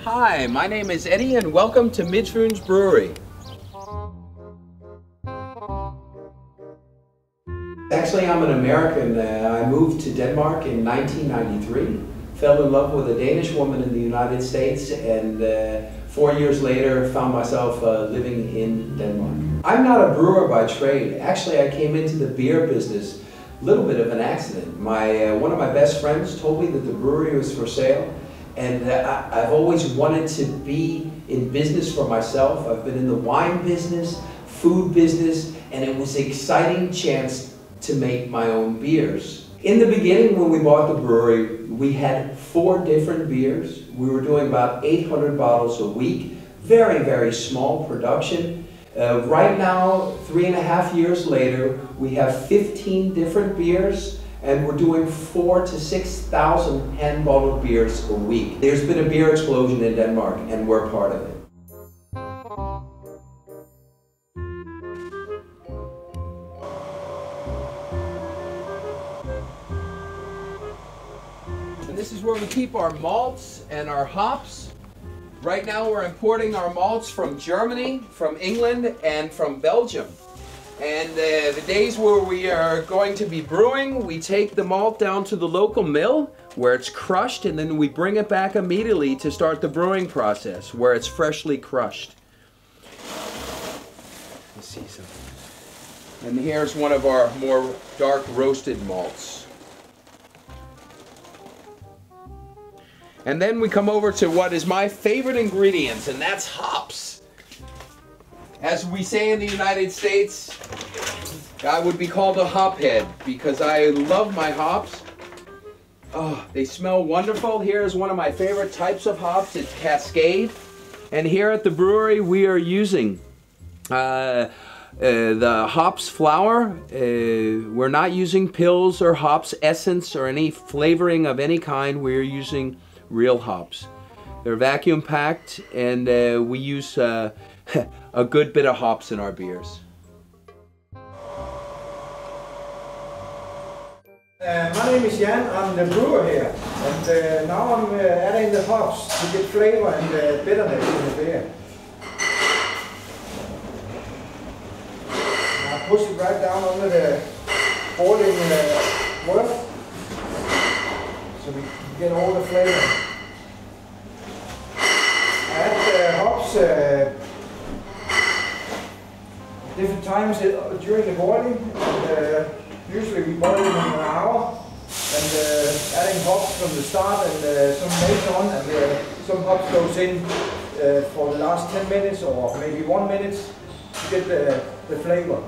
Hi, my name is Eddie and welcome to Midtfyns Brewery. Actually, I'm an American. I moved to Denmark in 1993, fell in love with a Danish woman in the United States, and 4 years later found myself living in Denmark. I'm not a brewer by trade. Actually, I came into the beer business a little bit of an accident. One of my best friends told me that the brewery was for sale, and I've always wanted to be in business for myself. I've been in the wine business, food business, and it was an exciting chance to make my own beers. In the beginning, when we bought the brewery, we had 4 different beers. We were doing about 800 bottles a week. Very, very small production. Right now, 3.5 years later, we have 15 different beers, and we're doing 4,000 to 6,000 hand-bottled beers a week. There's been a beer explosion in Denmark, and we're part of it. And this is where we keep our malts and our hops. Right now we're importing our malts from Germany, from England, and from Belgium. And the days where we are going to be brewing, we take the malt down to the local mill where it's crushed, and then we bring it back immediately to start the brewing process where it's freshly crushed. Let's see something. And here's one of our more dark roasted malts. And then we come over to what is my favorite ingredients, and that's hops. As we say in the United States, I would be called a hophead because I love my hops. Oh, they smell wonderful. Here's one of my favorite types of hops. It's Cascade. And here at the brewery, we are using the hops flour. We're not using pills or hops essence or any flavoring of any kind. We're using real hops. They're vacuum packed, and we use a good bit of hops in our beers. My name is Jan, I'm the brewer here, and now I'm adding the hops to get flavor and bitterness in the beer. And I push it right down under the boiling water, so we get all the flavor. Add the hops different times during the boiling. And, usually we boil them in an hour, and adding hops from the start and some later on, and some hops goes in for the last 10 minutes or maybe 1 minute to get the flavor.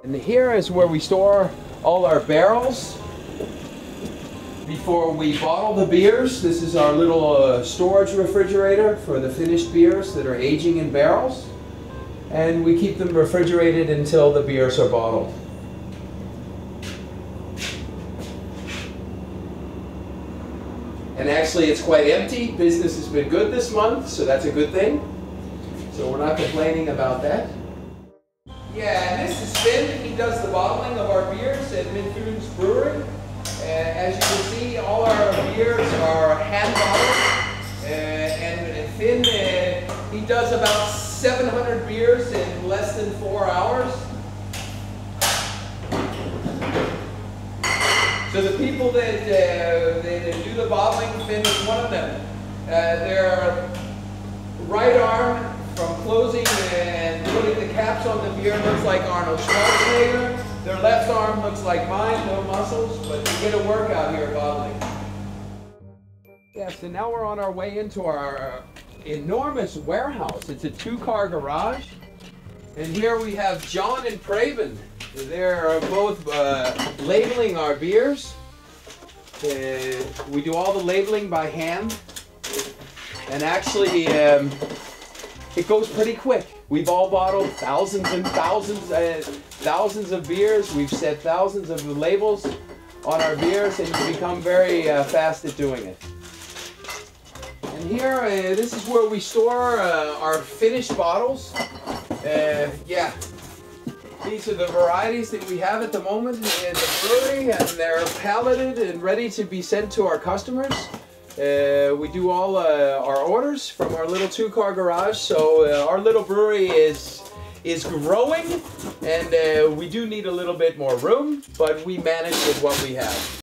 And here is where we store all our barrels before we bottle the beers. This is our little storage refrigerator for the finished beers that are aging in barrels, and we keep them refrigerated until the beers are bottled. And actually it's quite empty. Business has been good this month, so that's a good thing. So we're not complaining about that. Yeah, and this is Finn. He does the bottling of our beers at Midtfyns Brewery. As you can see, all our beers are hand bottled. And Finn, he does about 700 beers in less than 4 hours. So the people that do the bottling, Finn is one of them. Their right arm, from closing and putting the caps on the beer, looks like Arnold Schwarzenegger. Their left arm looks like mine, no muscles, but you get a workout here bottling. Yeah, so now we're on our way into our enormous warehouse. It's a 2-car garage. And here we have John and Praven. They're both labeling our beers. We do all the labeling by hand. And actually, it goes pretty quick. We've all bottled thousands and thousands of beers. We've set thousands of labels on our beers, and you become very fast at doing it. And here, this is where we store our finished bottles. Yeah, these are the varieties that we have at the moment in the brewery, and they're palleted and ready to be sent to our customers. We do all our orders from our little 2-car garage, so our little brewery is growing, and we do need a little bit more room, but we manage with what we have.